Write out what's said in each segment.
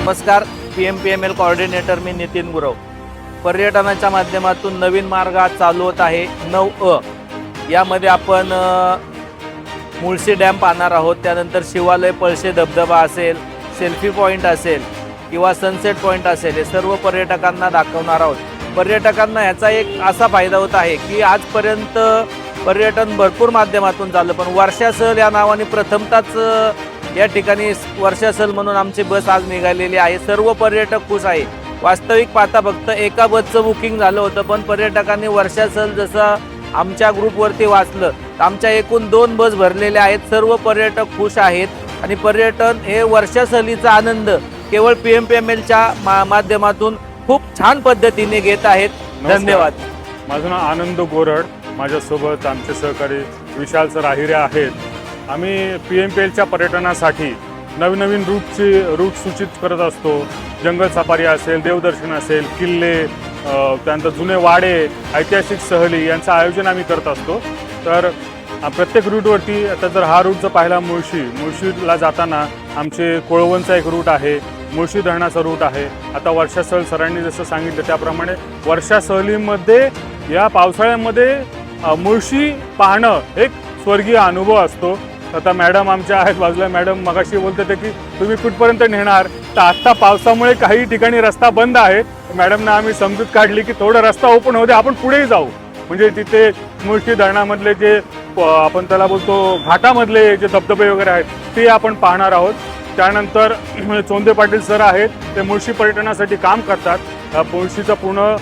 नमस्कार, PMPML coordinator मी नितीन गुरव। पर्यटनाच्या माध्यमातून नवीन मार्ग आज चालू होत आहे 9अ। यामध्ये आपण मुळशी डॅम पाहणार आहोत, त्यानंतर शिवालय, पळशे धबधबा असेल, सेल्फी पॉईंट असेल किंवा सनसेट पॉईंट असेल, हे सर्व पर्यटकांना दाखवणार आहोत। पर्यटकांना याचा एक असा फायदा होत आहे की आजपर्यंत पर्यटन भरपूर माध्यमातून झालं, पण वर्षा सहल या नावाने प्रथमतःच या ठिकाणी वर्षा सहल म्हणून आमची बस आज निघालेली आहे। सर्व पर्यटक खुश आहे। वास्तविक पाहता फक्त एका बसचं बुकिंग झालं होतं, पण पर्यटकांनी वर्षा सहल जसं आमच्या ग्रुपवरती वाचलं तर आमच्या एकूण 2 बस भरलेल्या आहेत। सर्व पर्यटक खुश आहेत आणि पर्यटन हे वर्षा सहलीचा आनंद केवळ PMPMLच्या माध्यमातून खूप छान पद्धतीने घेत आहेत। धन्यवाद। माझं नाव आनंद गोरड, माझ्यासोबत आमचे सहकारी विशाल सर आहिरे आहेत। आम्ही PMPLच्या पर्यटनासाठी नवीन रूट सूचित करत असतो। जंगल सफारी असेल, देवदर्शन असेल, किल्ले, त्यानंतर जुने वाडे, ऐतिहासिक सहली यांचं आयोजन आम्ही करत असतो। तर प्रत्येक रूटवरती आता जर हा रूट जर पाहिला मुळशीला जाताना आमचे कोळवणचा एक रूट आहे, मुळशी धरणाचा रूट आहे। आता वर्षा सहल सरांनी जसं सांगितलं त्याप्रमाणे वर्षा सहलीमध्ये या पावसाळ्यामध्ये मुळशी पाहणं एक स्वर्गीय अनुभव असतो। आता मॅडम आमच्या आहेत बाजूला, मॅडम मगाशी बोलत होते की तुम्ही कुठपर्यंत नेणार, तर आत्ता पावसामुळे काही ठिकाणी रस्ता बंद आहे। मॅडमना आम्ही समजूत काढली की थोडा रस्ता ओपन होते, आपण पुढेही जाऊ, म्हणजे तिथे मुळशी धरणामधले जे आपण त्याला बोलतो घाटामधले जे धबधबे वगैरे आहेत ते आपण पाहणार आहोत। त्यानंतर चोंदे पाटील सर आहेत, ते मुळशी पर्यटनासाठी काम करतात। मुळशीचा पूर्ण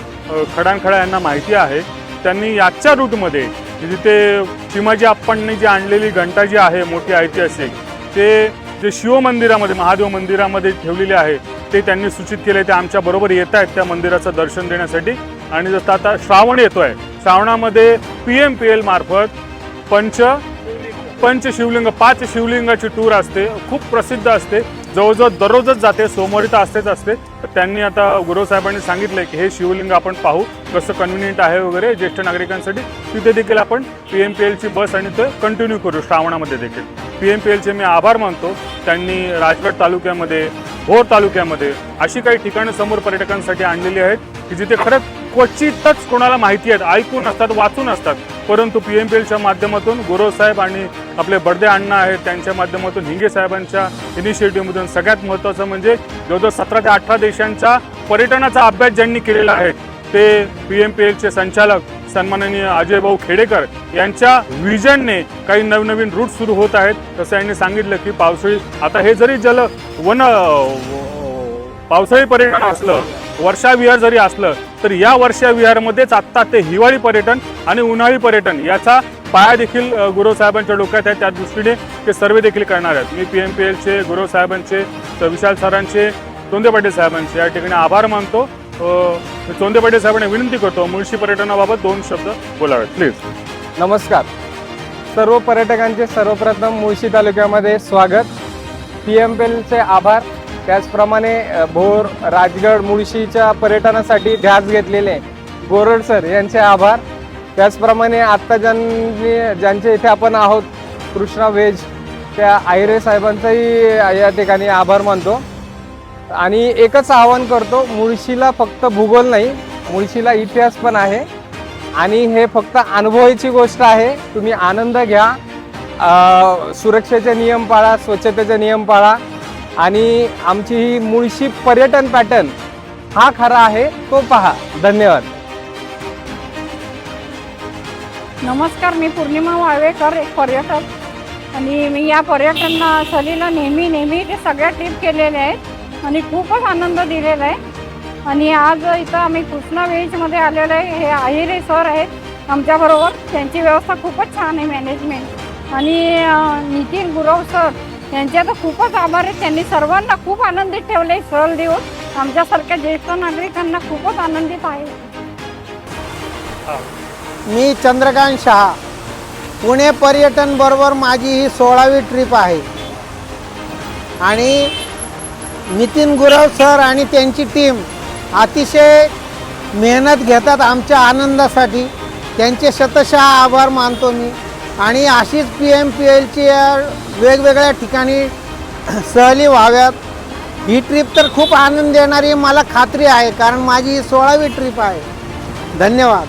खडानखडा यांना माहिती आहे। त्यांनी याच्या रूटमध्ये जिथे चिमाजी आप्पांनी जी आणलेली घंटा जी आहे मोठी ऐतिहासिक, ते जे शिवमंदिरामध्ये महादेव मंदिरामध्ये ठेवलेले आहे ते त्यांनी सूचित केले। ते आमच्या बरोबर येत आहेत त्या मंदिराचं दर्शन देण्यासाठी। आणि जसं आता श्रावण येतोय, श्रावणामध्ये PMPL मार्फत पंच शिवलिंग 5 शिवलिंगाची टूर असते, खूप प्रसिद्ध असते, जवळजवळ दररोजच जाते, सोमवारी तर असते। तर त्यांनी आता गुरव साहेबांनी सांगितलं की हे शिवलिंग आपण पाहू कसं कन्व्हिनियंट आहे वगैरे ज्येष्ठ नागरिकांसाठी, तिथे देखील आपण PMPLची बस आणि ते कंटिन्यू करू श्रावणामध्ये देखील। PMPLचे मी आभार मानतो। त्यांनी राजगड तालुक्यामध्ये, भोर तालुक्यामध्ये अशी काही ठिकाणं समोर पर्यटकांसाठी आणलेली आहेत की जिथे खरंच क्वचितच कोणाला माहिती आहेत, ऐकून असतात, वाचून असतात, परंतु PMPLच्या माध्यमातून गुरव साहेब आणि आपले बडदे अण्णा आहेत त्यांच्या माध्यमातून, हिंगे साहेबांच्या इनिशिएटिव्हमधून सगळ्यात महत्त्वाचं म्हणजे जवळजवळ 17 ते 18 देशांचा पर्यटनाचा अभ्यास ज्यांनी केलेला आहे ते PMPLचे संचालक सन्माननीय अजय भाऊ खेडेकर यांच्या विजनने काही नवीन रूट सुरू होत आहेत। तसं यांनी सांगितलं की पावसाळी आता हे जरी पावसाळी पर्यटन असलं, वर्षा विहार जरी असलं, तर या वर्षा विहारमध्येच आत्ता ते हिवाळी पर्यटन आणि उन्हाळी पर्यटन याचा पाया देखील गुरव साहेबांच्या डोक्यात आहे। त्या दृष्टीने ते सर्वे देखील करणार आहेत। मी PMPLचे गुरव साहेबांचे, विशाल सरांचे, चोंदे पाटील साहेबांचे या ठिकाणी आभार मानतो। चोंदे पाटील साहेबांना विनंती करतो मुळशी पर्यटनाबाबत 2 शब्द बोलावेत प्लीज। नमस्कार, सर्व पर्यटकांचे सर्वप्रथम मुळशी तालुक्यामध्ये स्वागत। PMPLचे आभार। त्याचप्रमाणे भोर, राजगड, मुळशीच्या पर्यटनासाठी ध्यास घेतलेले गोरड सर यांचे आभार। त्याचप्रमाणे आत्ता ज्यांचे इथे आपण आहोत कृष्णा व्हेज, त्या आहिरे साहेबांचाही या ठिकाणी आभार मानतो। आणि एकच आवाहन करतो, मुळशीला फक्त भूगोल नाही, मुळशीला इतिहास पण आहे आणि हे फक्त अनुभवाची गोष्ट आहे। तुम्ही आनंद घ्या, सुरक्षेचे नियम पाळा, स्वच्छतेचे नियम पाळा आणि आमची ही मुळशी पर्यटन पॅटर्न हा खरा आहे तो पहा। धन्यवाद। नमस्कार, मी पूर्णिमा वाळवेकर, एक पर्यटक, आणि मी या पर्यटन सहलीला नेहमी ते सगळ्या ट्रिप केलेल्या आहेत आणि खूपच आनंद दिलेला आहे। आणि आज इथं आम्ही कृष्णा व्हेजमध्ये आलेलो आहे। हे आहिरे सर आहेत आमच्याबरोबर, त्यांची व्यवस्था खूपच छान आहे, मॅनेजमेंट। आणि नितीन गुरव सर यांचे तर खूपच आभार आहेत, त्यांनी सर्वांना खूप आनंदित ठेवले सहल देऊन। आमच्यासारख्या ज्येष्ठ नागरिकांना खूपच आनंदित आहे। मी चंद्रकांत शहा, पुणे पर्यटन बरोबर माझी ही 16वी ट्रिप आहे आणि नितीन गुरव सर आणि त्यांची टीम अतिशय मेहनत घेतात आमच्या आनंदासाठी, त्यांचे शतशः आभार मानतो मी। आणि अशीच PMPLची वेगवेगळ्या ठिकाणी सहली व्हाव्यात, ही ट्रिप तर खूप आनंद देणारी मला खात्री आहे, कारण माझी ही 16वी ट्रिप आहे. धन्यवाद.